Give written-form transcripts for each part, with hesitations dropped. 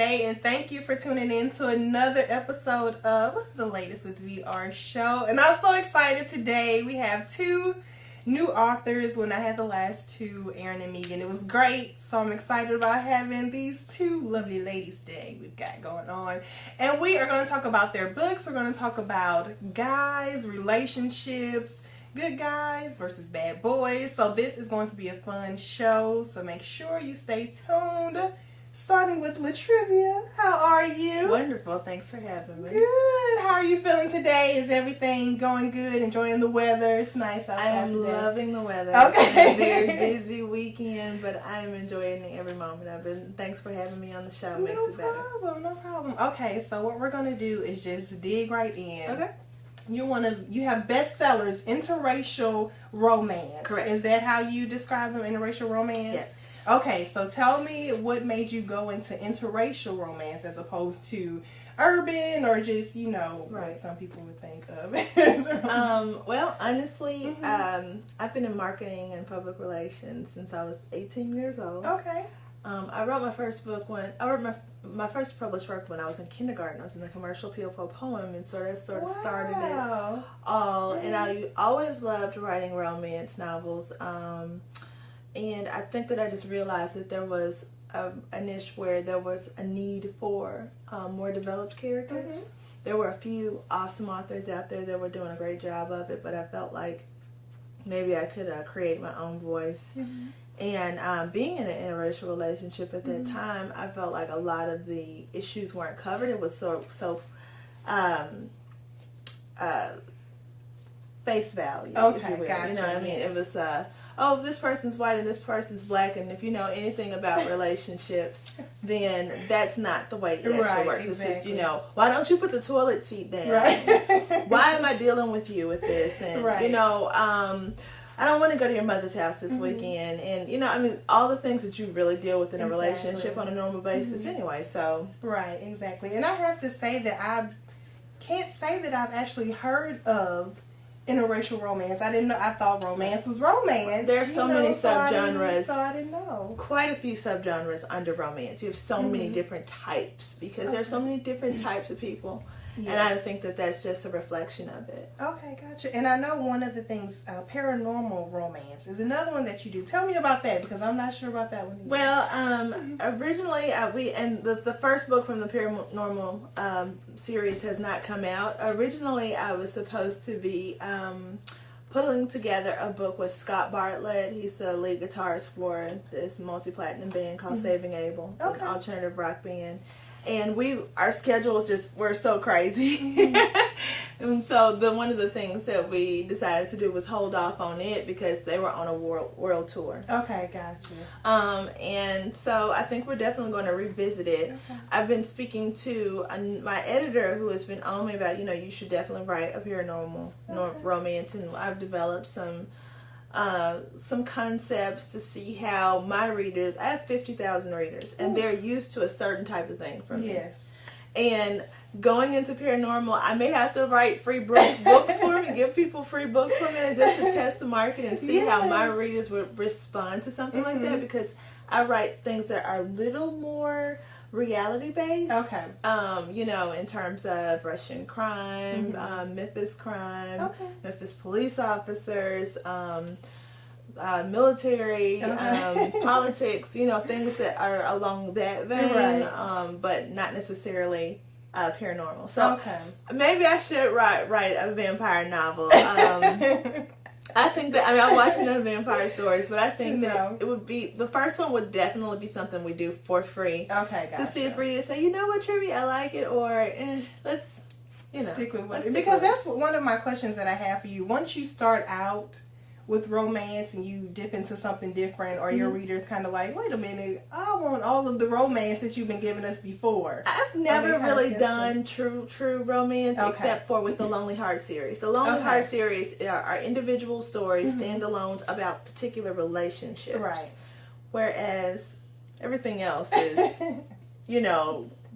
today, and thank you for tuning in to another episode of The Latest with VR Show. And I'm so excited today. We have two new authors when I had the last two, Erin and Megan. It was great, so I'm excited about having these two lovely ladies today we've got going on. And we are going to talk about their books. We're going to talk about guys, relationships, good guys versus bad boys. So this is going to be a fun show, so make sure you stay tuned. Starting with Latrivia, how are you? Wonderful, thanks for having me. Good. How are you feeling today? Is everything going good? Enjoying the weather? It's nice outside I am today. loving the weather. Okay. It's been a very busy weekend, but I am enjoying it every moment. Thanks for having me on the show. Makes it better. No problem. Okay, so what we're gonna do is just dig right in. Okay. You have bestsellers, interracial romance. Correct. Is that how you describe them, interracial romance? Yes. Okay, so tell me what made you go into interracial romance as opposed to urban or just, what some people would think of. Well, honestly, I've been in marketing and public relations since I was 18 years old. Okay. I wrote my first book my first published work when I was in kindergarten. I was in the commercial PFO poem, and so that sort of started it all. And I always loved writing romance novels. And I think that I just realized that there was a niche where there was a need for more developed characters. Mm-hmm. There were a few awesome authors out there that were doing a great job of it, but I felt like maybe I could create my own voice. Mm-hmm. And being in an interracial relationship at that time, I felt like a lot of the issues weren't covered. It was so face value. Okay, if you will. gotcha. You know what I mean? Yes. It was, this person's white and this person's black, and if you know anything about relationships, then that's not the way it actually works. Exactly. It's just, why don't you put the toilet seat down? Right. Why am I dealing with you with this? And, I don't want to go to your mother's house this weekend. And, all the things that you really deal with in a relationship on a normal basis anyway, so. Right, exactly. And I have to say that I can't say that I've actually heard of interracial romance. I didn't know. I thought romance was romance. There are so many subgenres. So I didn't know. Quite a few subgenres under romance. You have so many different types because there are so many different types of people. Yes. And I think that that's just a reflection of it. Okay, gotcha. And I know one of the things, paranormal romance, is another one that you do. Tell me about that because I'm not sure about that one either. Well, originally, the first book from the paranormal series has not come out. Originally, I was supposed to be putting together a book with Scott Bartlett. He's the lead guitarist for this multi-platinum band called Saving Abel. It's an alternative rock band. And our schedules were so crazy. And so one of the things that we decided to do was hold off on it because they were on a world tour. Okay, gotcha. And so I think we're definitely going to revisit it. Okay. I've been speaking to my editor who has been on me about, you should definitely write a paranormal romance. And I've developed some concepts to see how my readers, I have 50,000 readers, and they're used to a certain type of thing from me. Yes. And going into paranormal, I may have to write free books for me, give people free books for me, just to test the market and see how my readers would respond to something like that, because I write things that are a little more reality based. Okay. In terms of Russian crime, Memphis crime, Memphis police officers, military, politics, things that are along that vein, but not necessarily paranormal. So maybe I should write a vampire novel. I think that, I watch enough vampire stories, but I think that it would be, the first one would definitely be something we do for free. Okay, gotcha. To see if readers say, you know what, Trivia, I like it, or let's, stick with it. Because that's one of my questions that I have for you. Once you start out with romance and you dip into something different, or your readers kind of like, wait a minute, I want all of the romance that you've been giving us before. I've never really done true romance except for with the Lonely Heart series. The Lonely Heart series are individual stories, standalones about particular relationships. Right. Whereas everything else is,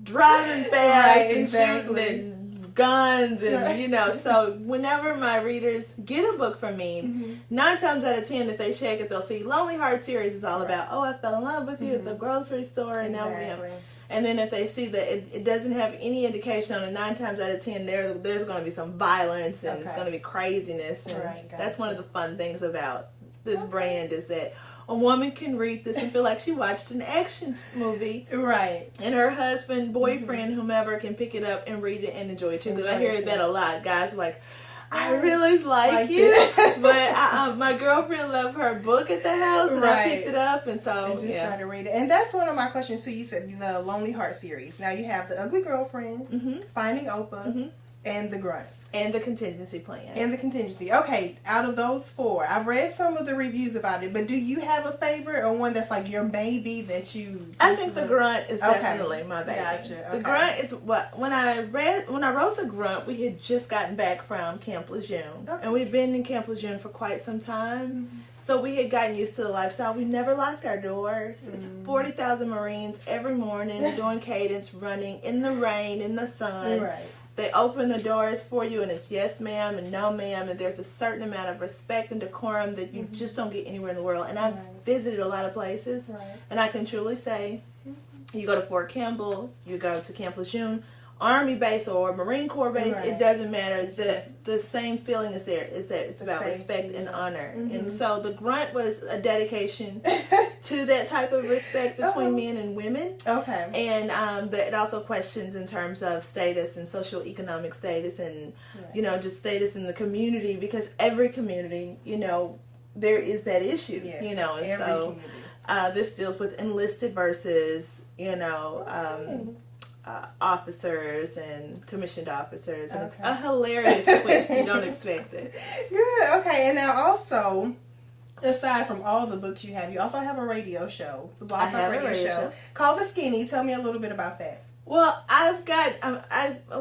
driving fast and shooting and guns and so whenever my readers get a book from me, 9 times out of 10 if they check it, they'll see Lonely Heart series is all about, I fell in love with you at the grocery store, and now And then if they see that it doesn't have any indication on it, 9 times out of 10, there's going to be some violence and it's going to be craziness. And that's one of the fun things about this brand is that a woman can read this and feel like she watched an action movie. Right. And her husband, boyfriend, whomever can pick it up and read it and enjoy it too. Because I hear that a lot. Guys are like, I really like it. But my girlfriend left her book at the house and I picked it up. And so, just started reading. And that's one of my questions too. You said the Lonely Heart series. Now you have The Ugly Girlfriend, Finding Oprah, and The Grunt. And The Contingency Plan. And The Contingency. Okay, out of those 4, I've read some of the reviews about it, but do you have a favorite or one that's like your baby that you... I think The Grunt is definitely my baby. Gotcha. Okay. The Grunt is what... When I wrote The Grunt, we had just gotten back from Camp Lejeune. Okay. And we've been in Camp Lejeune for quite some time. So we had gotten used to the lifestyle. We never locked our doors. It's 40,000 Marines every morning doing cadence, running in the rain, in the sun. Right. They open the doors for you and it's yes ma'am and no ma'am, and there's a certain amount of respect and decorum that you just don't get anywhere in the world. And I've visited a lot of places and I can truly say you go to Fort Campbell, you go to Camp Lejeune, Army base or Marine Corps base, it doesn't matter. The same feeling is there, is that it's about respect and honor. And so The Grunt was a dedication to that type of respect between men and women. Okay. And it also questions in terms of status and socioeconomic status and, you know, just status in the community, because every community, you know, there is that issue, you know. And so this deals with enlisted versus, you know, officers and commissioned officers, and it's a hilarious twist. You don't expect it. Good. Okay. And now also, aside from all the books you also have a radio show, the Blog Talk radio show called The Skinny. Tell me a little bit about that. Well, I've got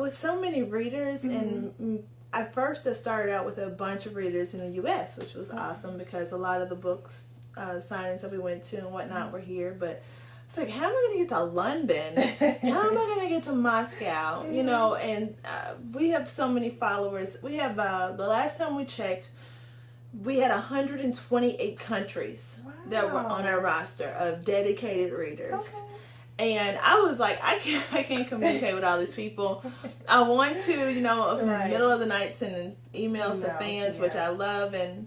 with so many readers, and I first started out with a bunch of readers in the U.S., which was awesome because a lot of the books signings that we went to and whatnot were here, but it's like, how am I going to get to London? How am I going to get to Moscow? You know, and we have so many followers. We have, the last time we checked, we had 128 countries that were on our roster of dedicated readers. Okay. And I was like, I can't communicate with all these people. I want to, you know, in the middle of the night sending emails to fans, which I love, and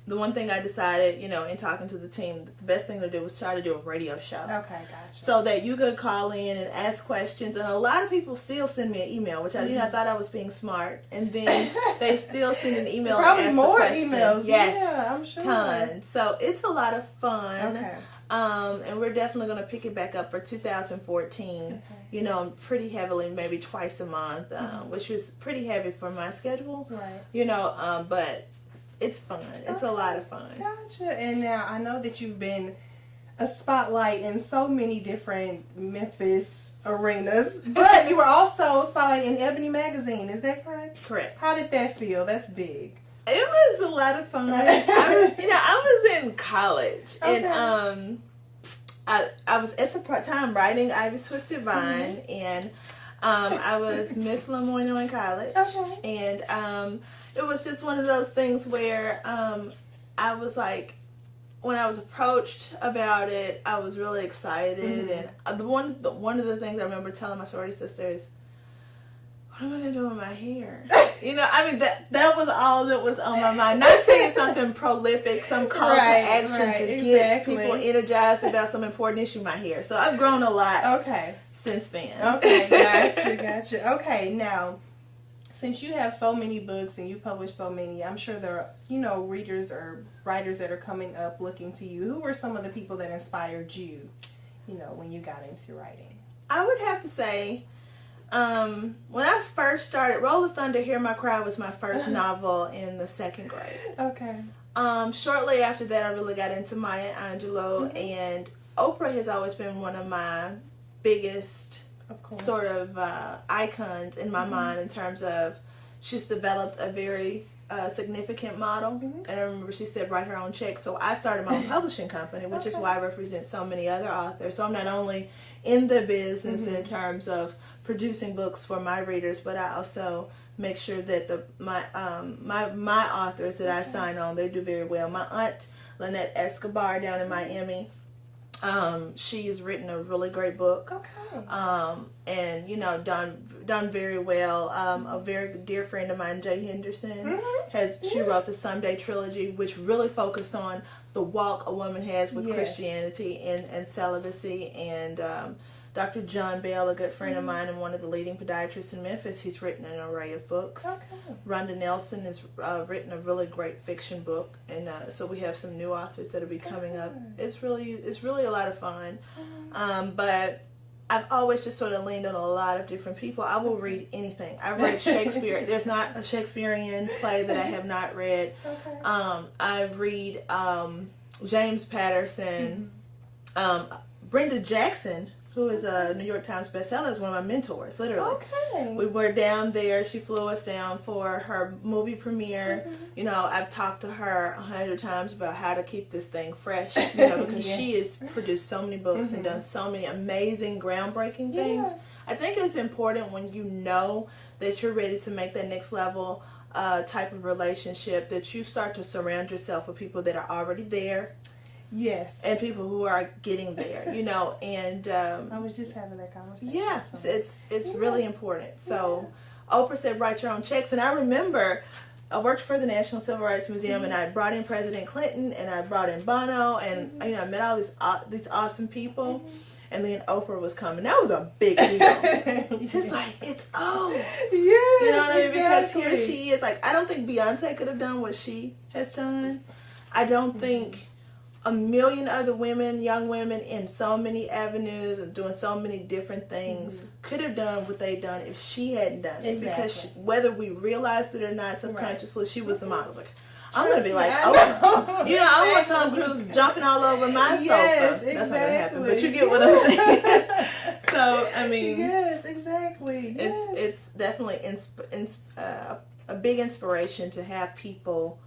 the one thing I decided, you know, in talking to the team, the best thing to do was try to do a radio show. Okay, gotcha. So that you could call in and ask questions. And a lot of people still send me an email, which I thought I was being smart. And then they still send an email and ask more emails. Yes, yeah, I'm sure. Tons. So it's a lot of fun. Okay. And we're definitely going to pick it back up for 2014. Okay. You know, pretty heavily, maybe twice a month, which was pretty heavy for my schedule. Right. You know, but it's fun. It's a lot of fun. Gotcha. And now I know that you've been a spotlight in so many different Memphis arenas, but you were also spotlight in Ebony magazine. Is that correct? Correct. How did that feel? That's big. It was a lot of fun. I was in college, and I was at the time writing Ivy's Twisted Vine, and I was Miss Lemoyne in college, and it was just one of those things where I was like, when I was approached about it, I was really excited. And one of the things I remember telling my sorority sisters, what am I going to do with my hair? You know, I mean, that was all that was on my mind. Not saying something prolific, some call to action to get people energized about some important issue, my hair. So I've grown a lot since then. Okay, gotcha. Okay, now, since you have so many books and you publish so many, I'm sure there are, you know, readers or writers that are coming up looking to you. Who were some of the people that inspired you, you know, when you got into writing? I would have to say, when I first started, Roll of Thunder, Hear My Cry was my first novel in the 2nd grade. Okay. Shortly after that, I really got into Maya Angelou, and Oprah has always been one of my biggest sort of icons in my mind in terms of she's developed a very significant model. And I remember she said write her own check. So I started my own publishing company, which is why I represent so many other authors. So I'm not only in the business in terms of producing books for my readers, but I also make sure that my authors that I sign on, they do very well. My aunt Lynette Escobar down in Miami, She's written a really great book. Okay. And you know, done very well. A very dear friend of mine, Jay Henderson, she wrote the Someday trilogy, which really focused on the walk a woman has with Christianity and celibacy. And Dr. John Bell, a good friend of mine and one of the leading podiatrists in Memphis, he's written an array of books. Okay. Rhonda Nelson has written a really great fiction book, and so we have some new authors that will be coming up. It's really a lot of fun. But I've always just sort of leaned on a lot of different people. I will read anything. I've read Shakespeare. There's not a Shakespearean play that I have not read. Okay. I read James Patterson, Brenda Jackson, who is a New York Times bestseller, is one of my mentors, literally. Okay. We were down there. She flew us down for her movie premiere. You know, I've talked to her 100 times about how to keep this thing fresh, you know, because she has produced so many books and done so many amazing, groundbreaking things. I think it's important when you know that you're ready to make that next level type of relationship, that you start to surround yourself with people that are already there. Yes. And people who are getting there, you know, and I was just having that conversation. Yeah, it's really important. So Oprah said, write your own checks. And I remember I worked for the National Civil Rights Museum, and I brought in President Clinton, and I brought in Bono, and you know, I met all these awesome people. And then Oprah was coming. That was a big deal. It's like, it's Yes, you know what I mean? Because exactly. here she is. Like, I don't think Beyonce could have done what she has done. I don't think a million other women, young women in so many avenues and doing so many different things could have done what they done if she hadn't done it. Exactly. Because whether we realized it or not subconsciously, she was the model. Like, I'm Trust going to be like, me, oh, you know, I want Tom Cruise jumping all over my sofa. That's not going to happen, but you get what I'm saying. So, I mean, yes, exactly. Yes. It's definitely a big inspiration to have people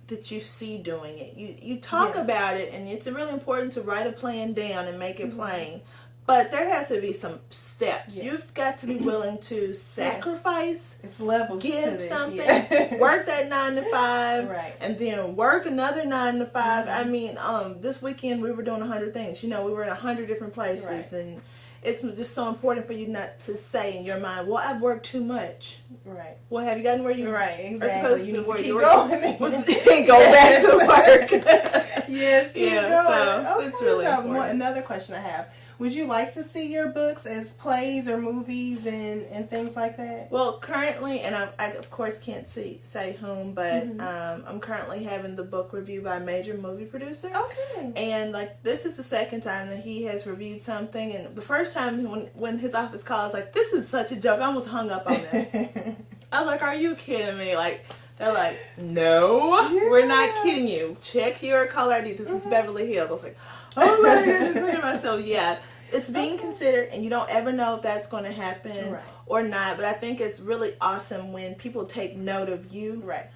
that you see doing it. You talk about it, and it's really important to write a plan down and make it plain. But there has to be some steps. Yes. You've got to be willing to sacrifice, It's levels give to this. something, work that 9 to 5, Right. and then work another 9 to 5. I mean, this weekend we were doing 100 things. You know, we were in 100 different places, Right. and it's just so important for you not to say in your mind, well, I've worked too much. Right. Well, have you gotten where you Right, are supposed exactly. You to need where to keep you going. go back to work. Yes, keep Yeah, going. so Okay, it's really so important. another question I have. Would you like to see your books as plays or movies and things like that? Well, currently, and I of course can't say whom, but I'm currently having the book reviewed by a major movie producer. Okay. And like, this is the second time that he has reviewed something, and the first time when his office called, I was like, this is such a joke. I almost hung up on them. I was like, are you kidding me? Like, they're like, no, we're not kidding you. Check your caller ID. This is Beverly Hills. I was like, oh my goodness, look at myself. Yeah, it's being considered, and you don't ever know if that's going to happen or not. But I think it's really awesome when people take note of you. Right.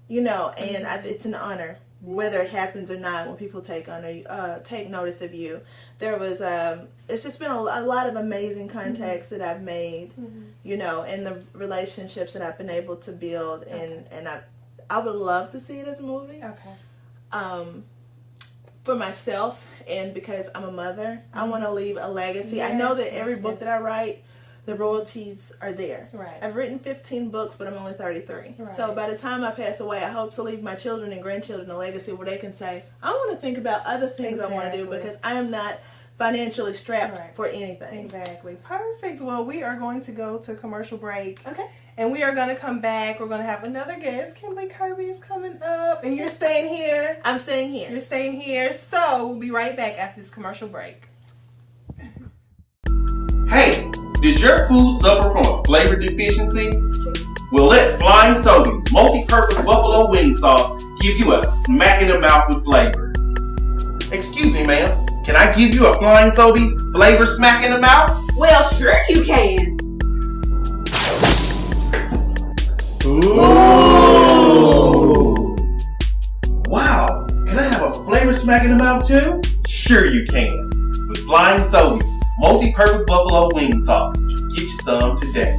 You know, and it's an honor, whether it happens or not, when people take notice of you. There was, it's just been a lot of amazing contacts that I've made, you know, and the relationships that I've been able to build, and I would love to see it as a movie. Okay. For myself, and because I'm a mother, I want to leave a legacy. Yes, I know that every yes, book yes. that I write, the royalties are there. Right. I've written 15 books, but I'm only 33. Right. So by the time I pass away, I hope to leave my children and grandchildren a legacy where they can say, I want to think about other things I want to do, because I am not financially strapped for anything. Exactly. Perfect. Well, we are going to go to a commercial break. Okay. And we are going to come back. We're going to have another guest. Kimberly Kirby is coming up. And you're staying here. I'm staying here. You're staying here. So we'll be right back after this commercial break. Hey, does your food suffer from a flavor deficiency? Well, let Flying Sobeys multi-purpose buffalo wing sauce give you a smack in the mouth with flavor. Excuse me, ma'am. Can I give you a Flying Sobeys flavor smack in the mouth? Well, sure you can. Ooh. Wow. Can I have a flavor smack in the mouth too? Sure you can. With Flying Sobeys multi-purpose buffalo wing sauce. Get you some today.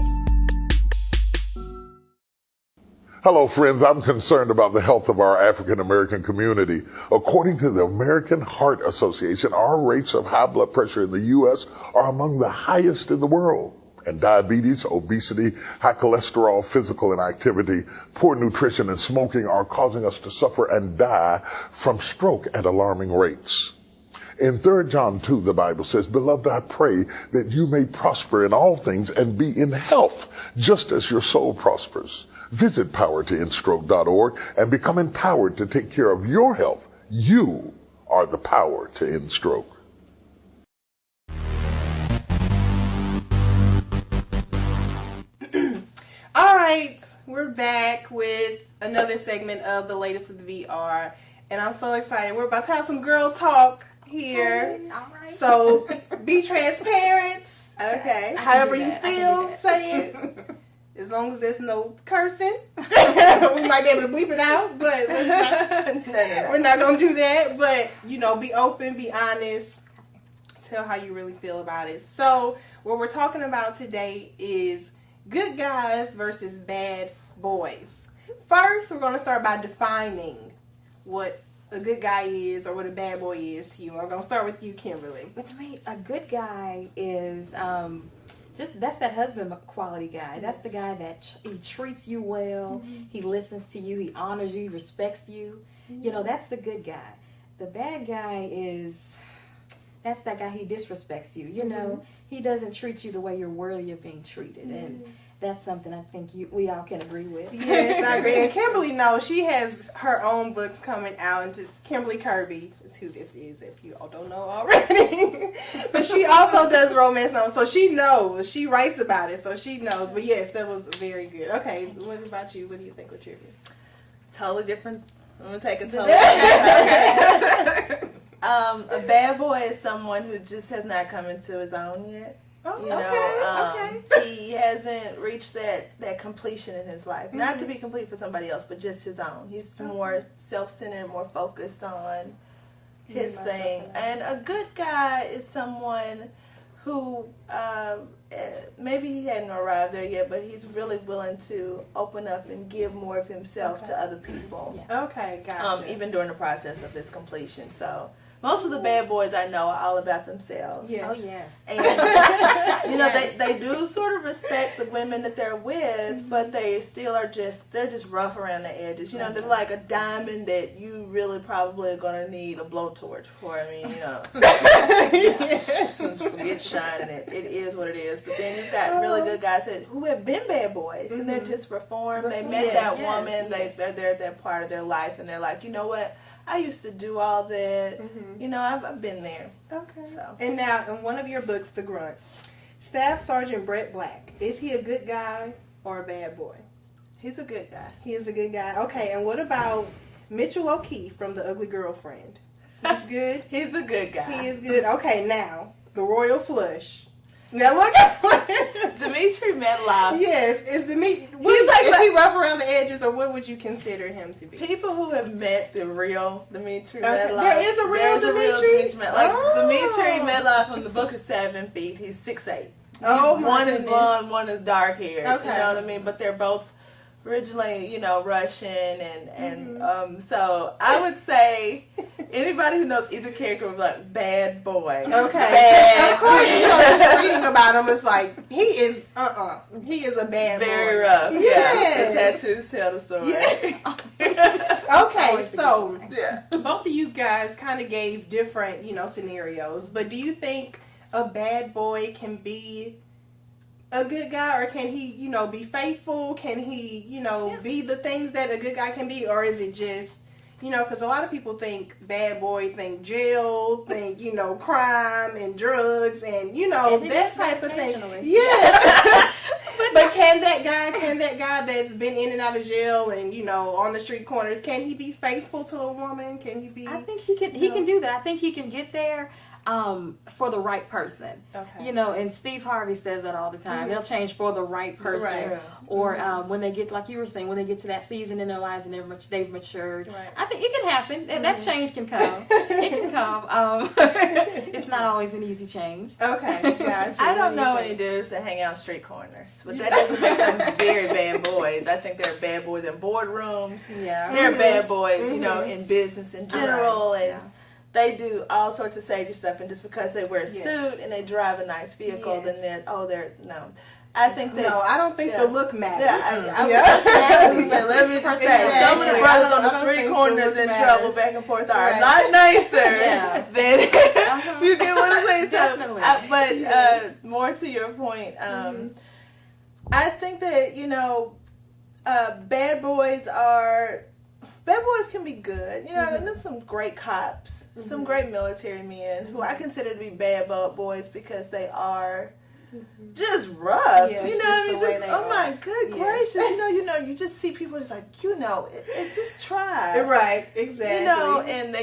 Hello, friends. I'm concerned about the health of our African American community. According to the American Heart Association, our rates of high blood pressure in the U.S. are among the highest in the world. And diabetes, obesity, high cholesterol, physical inactivity, poor nutrition, and smoking are causing us to suffer and die from stroke at alarming rates. In 3 John 2, the Bible says, "Beloved, I pray that you may prosper in all things and be in health, just as your soul prospers." Visit powertoendstroke.org and become empowered to take care of your health. You are the power to end stroke. All right, we're back with another segment of the latest with VR, and I'm so excited. We're about to have some girl talk here. All right. So be transparent. Okay. However you feel, say it. As long as there's no cursing, we might be able to bleep it out, but we're not going to do that. But, be open, be honest, tell how you really feel about it. So what we're talking about today is good guys versus bad boys. First, we're going to start by defining what a good guy is or what a bad boy is to you. I'm going to start with you, Kimberly. But to me, a good guy is that's that husband quality guy. That's the guy that he treats you well. Mm-hmm. He listens to you. He honors you. He respects you. Mm-hmm. That's the good guy. The bad guy that's that guy, he disrespects you. Mm-hmm. He doesn't treat you the way you're worthy of being treated. Mm-hmm. And that's something I think we all can agree with. Yes, I agree. And Kimberly knows she has her own books coming out. And just Kimberly Kirby is who this is, if you all don't know already. But she also does romance novels, so she knows. She writes about it, so she knows. But yes, that was very good. Okay, what about you? What do you think would trivia? Totally different. I'm going to take a totally different. A bad boy is someone who just has not come into his own yet. Oh, okay. He hasn't reached that completion in his life. Mm-hmm. Not to be complete for somebody else, but just his own. He's more self-centered, more focused on his thing. And a good guy is someone who maybe he hadn't arrived there yet, but he's really willing to open up and give more of himself to other people. Yeah. Okay, gotcha. Even during the process of his completion. So most of the bad boys I know are all about themselves. Yes. Oh, yes. And, they do sort of respect the women that they're with, but they still they're just rough around the edges. They're like a diamond that you really probably are going to need a blowtorch for. Forget shining it. It is what it is. But then you've got really good guys who have been bad boys, and they're just reformed. They met that woman. They're at that part of their life, and they're like, you know what? I used to do all that. Mm-hmm. I've been there. Okay. So. And now, in one of your books, The Grunt, Staff Sergeant Brett Black, is he a good guy or a bad boy? He's a good guy. He is a good guy. Okay, and what about Mitchell O'Keefe from The Ugly Girlfriend? He's good? He's a good guy. He is good. Okay, now, The Royal Flush. Now look Dmitry Medloff. Yes, is Dmitry. Is he rough around the edges, or what would you consider him to be? People who have met the real Dmitry Medloff. There is a real Dmitry. Dmitry Medloff from the Book of 7 Feet. He's 6'8". One is blonde, one is dark hair. Okay. You know what I mean? But they're both originally, Russian, and so I would say anybody who knows either character would be like, bad boy. Okay. Bad of course, just reading about him, it's like, he is a bad boy. Very rough. Yes. Yeah. The tattoos tell the story. Yeah. Okay, so both of you guys kind of gave different, scenarios, but do you think a bad boy can be a good guy, or can he, be faithful? Can he, be the things that a good guy can be, or is it just, because a lot of people think bad boy, think jail, think, crime and drugs and, that type of thing. Yeah. But can that guy that's been in and out of jail and, on the street corners, can he be faithful to a woman? Can he be? I think he can do that. I think he can get there. for the right person. Okay. You know, and Steve Harvey says that all the time. They'll change for the right person. Right. Or when they get, like you were saying, when they get to that season in their lives and they've matured. Right. I think it can happen. And that change can come. It can come. It's not always an easy change. Okay, gotcha. I don't know any dudes that hang out street corners, but that doesn't make them very bad boys. I think they're bad boys in boardrooms. Yeah. They're bad boys, you know, in business in general, and Yeah. they do all sorts of shady stuff. And just because they wear a Yes. suit and they drive a nice vehicle, Yes. then they're no. I think that No, I don't think yeah. the look matters. Yeah, Yeah. let me just say, Exactly. some of the brothers on I the don't street think corners the look in matters. trouble back and forth are a Right. lot nicer Yeah. than you get what I'm saying. Definitely. But Yes. more to your point, I think that bad boys can be good. You know, and there's some great cops, some great military men who I consider to be bad boys because they are just rough. Yeah, you know just what I mean? the way Just they oh my are. good Yes. gracious. You just see people just like, just try. Right, exactly. You know, and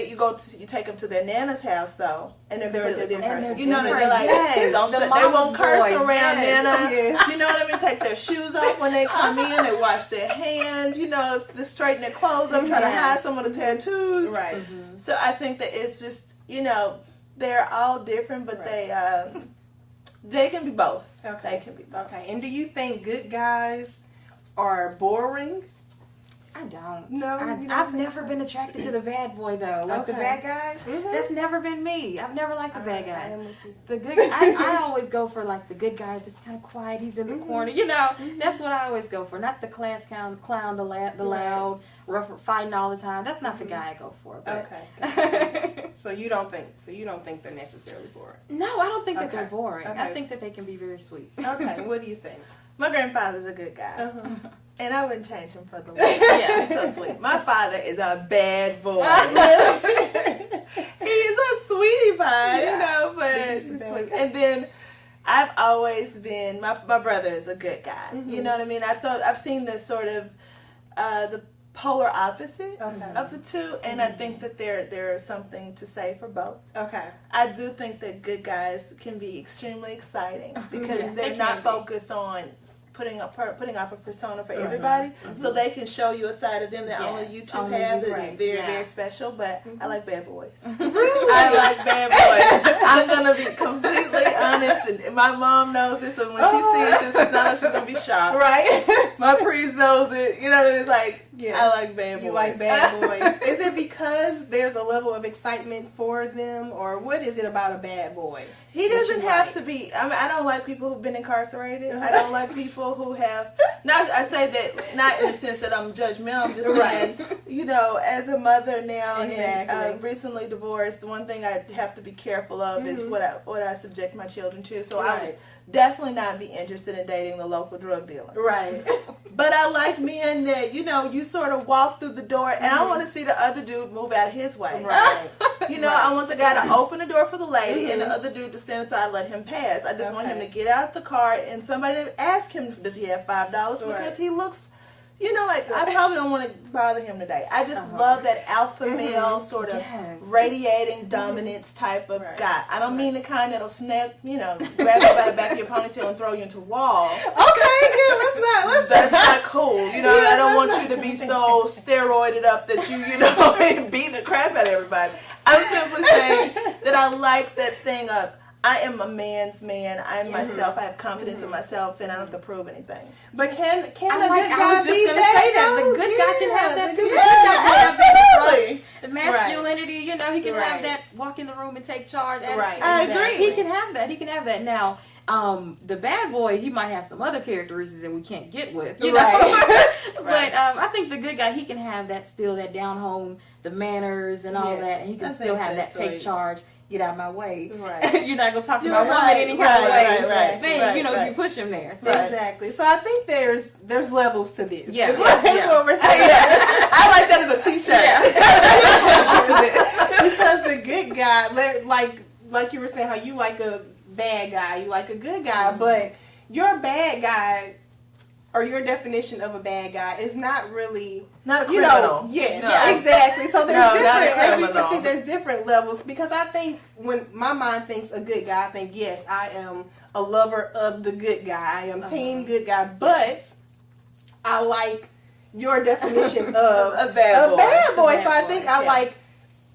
you take them to their nana's house though, and they're They're a completely different different. person. You know, Different. they're like, Yes, don't the say, they won't mama's curse boy. around Yes. Nana. Yes. You know what I mean? Take their shoes off when they come in. They wash their hands. You know, they straighten their clothes up, try to hide some of the tattoos. Right. So I think that it's just they're all different, but they can be both. Okay. They can be both. Okay. And do you think good guys are boring? I don't. No, you don't I've think never been attracted to the bad boy though. Like the Okay. bad guys, Mhm. that's never been me. I've never liked the bad I guys. am with you. The good, I always go for like the good guy that's kind of quiet. He's in the corner, you know. That's what I always go for. Not the class clown, the loud, rough, fighting all the time. That's not the guy I go for. But. Okay. So you don't think they're necessarily boring? No, I don't think that Okay. they're boring. I Okay. think that they can be very sweet. Okay. What do you think? My grandfather's a good guy. Uh-huh. And I wouldn't change him for the world. Yeah. He's so sweet. My father is a bad boy. Really? He's a sweetie pie, Yeah. but He's he's bad. sweet. And then I've always been my brother is a good guy. You know what I mean? I've seen this sort of the polar opposite Okay. of the two, and I think that there's something to say for both. Okay. I do think that good guys can be extremely exciting because Yeah, they're they not can be. focused on putting off a persona for everybody, so they can show you a side of them that Yes, only you two only have you that is see. very, Yeah. very special. But I like bad boys. Really? I like bad boys. I'm gonna be completely honest, and my mom knows this, and when she sees this, it's not like she's gonna be shocked. Right. My priest knows it. You know what I mean? It's like Yes. I like bad boys. You like bad boys. Is it because there's a level of excitement for them, or what is it about a bad boy? He doesn't you have like? to be. I mean, I don't like people who've been incarcerated. I don't like people who have. Not. I say that not in the sense that I'm judgmental. I'm just saying, as a mother now and Exactly. recently divorced, one thing I have to be careful of is what I subject my children to. So I would Right. definitely not be interested in dating the local drug dealer. Right. But I like men that you sort of walk through the door, and I want to see the other dude move out of his way. Right. I want the guy to open the door for the lady and the other dude to stand aside and let him pass. I just want him to get out the car and somebody to ask him, does he have $5? Because Right. he looks, I probably don't want to bother him today. I just love that alpha male sort of Yes. radiating dominance type of Right. guy. I don't mean the kind that'll snap, grab you by the back of your ponytail and throw you into a wall. Okay. Yeah. Let's That's not cool. I don't that's want not you to be so steroided up that you beating the crap out of everybody. I'm simply saying that I like that thing of, I am a man's man. I am myself. I have confidence in myself, and I don't have to prove anything. But can a good guy I was just be gonna that? say that. The though? good guy can have Yeah, that the too. good The good guy can have Absolutely. the masculinity, he can Right. have that walk in the room and take charge. Right. I exactly. agree. He can have that. He can have that. Now, the bad boy, he might have some other characteristics that we can't get with, you know. Right. But I think the good guy, he can have that still, that down home, the manners and all Yes. that, and he can I still think have that that's take sweet. charge. Get out of my way. Right. You're not gonna talk to You're my woman right, any kind of way. right, Then right, if right. you push him there. So. Right. Exactly. So I think there's levels to this. Yeah, That's what, yeah, that's yeah. what we're saying. I like that as a t-shirt. Because the good guy, like you were saying, how you like a bad guy, you like a good guy, but your bad guy or your definition of a bad guy is not really not a criminal. Yes, No. Exactly. So there's different, as you can criminal. see, there's different levels, because I think when my mind thinks a good guy, I think, yes, I am a lover of the good guy. I am team good guy, but I like your definition of a bad boy. So I think I like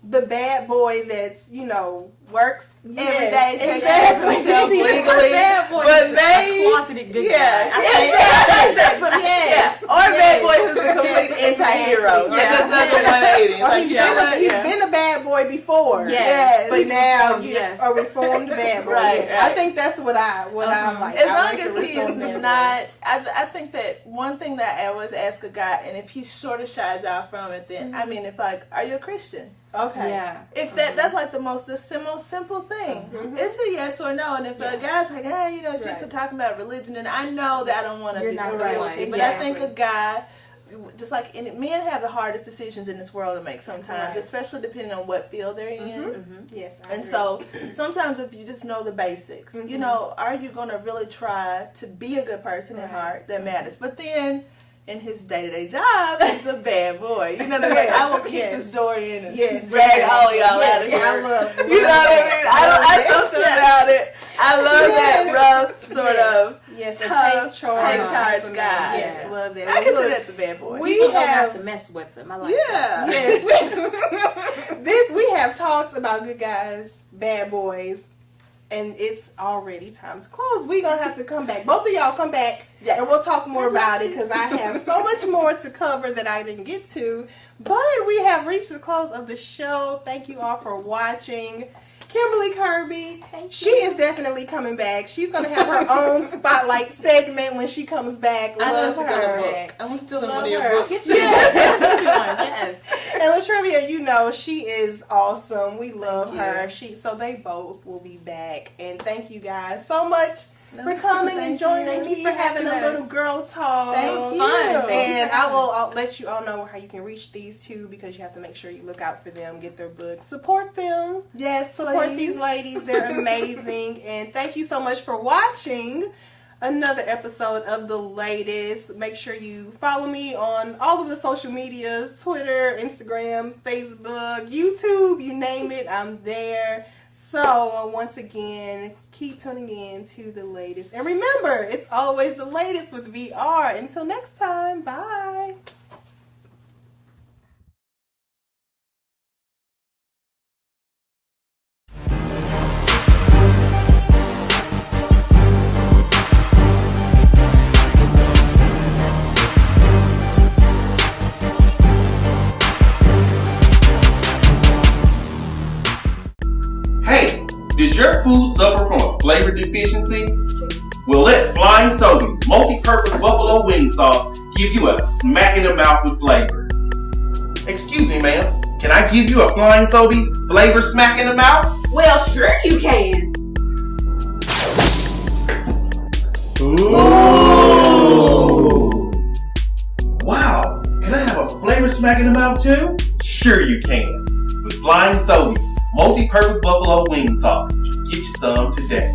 the bad boy that's, you know, works every day, takes exactly. care of himself legally, but they closeted good guy. That's what yes. Or a bad boy who's a complete anti-hero. Just nothing 180. Or Like, he's been a bad boy before. Yes. But now you're a reformed bad boy. Right. I think that's what I like. As I long like as he is not, I think that one thing that I always ask a guy, and if he sort of shies out from it, then I mean, if like, are you a Christian? Okay. Yeah. If that's like the most simple thing. It's a yes or no. And if a guy's like, hey, you know, she's talking about religion, and I know that I don't want to be guilty, but I think a guy, just like men have the hardest decisions in this world to make sometimes, especially depending on what field they're in. Yes. And so sometimes if you just know the basics, you know, are you going to really try to be a good person at heart? That matters. But then in his day-to-day job, he's a bad boy. You know what I mean? I will kick this door in and drag all of y'all out of here. I love it. You know what I mean? I something about it. I love that rough sort of take charge guy. Yes, love that. I consider that the bad boy. We don't have have to mess with them. I like that. Yes, we have talked about good guys, bad boys, and it's already time to close. We're going to have to come back. Both of y'all come back, and we'll talk more about it, because I have so much more to cover that I didn't get to. But we have reached the close of the show. Thank you all for watching. Kimberly Kirby, she is definitely coming back. She's going to have her own spotlight segment when she comes back. Love her. I'm still in one of your books. Yes. And Latrivia, you know, she is awesome. We love her. So they both will be back. And thank you guys so much for coming and joining me, having a little girl talk. Thank you. And I'll let you all know how you can reach these two, because you have to make sure you look out for them, get their books, support them. Yes, support these ladies. They're amazing. And thank you so much for watching another episode of The Latest. Make sure you follow me on all of the social medias, Twitter, Instagram, Facebook, YouTube, you name it, I'm there. So, once again, keep tuning in to The Latest. And remember, it's always the latest with VR. Until next time, bye. Hey, does your food suffer from a flavor deficiency? Well, let Flying Sobeys multi-purpose buffalo wing sauce give you a smack in the mouth with flavor. Excuse me, ma'am. Can I give you a Flying Sobeys flavor smack in the mouth? Well, sure you can. Ooh. Wow. Can I have a flavor smack in the mouth too? Sure you can. With Flying Sobeys multi-purpose buffalo wing sauce. Get you some today.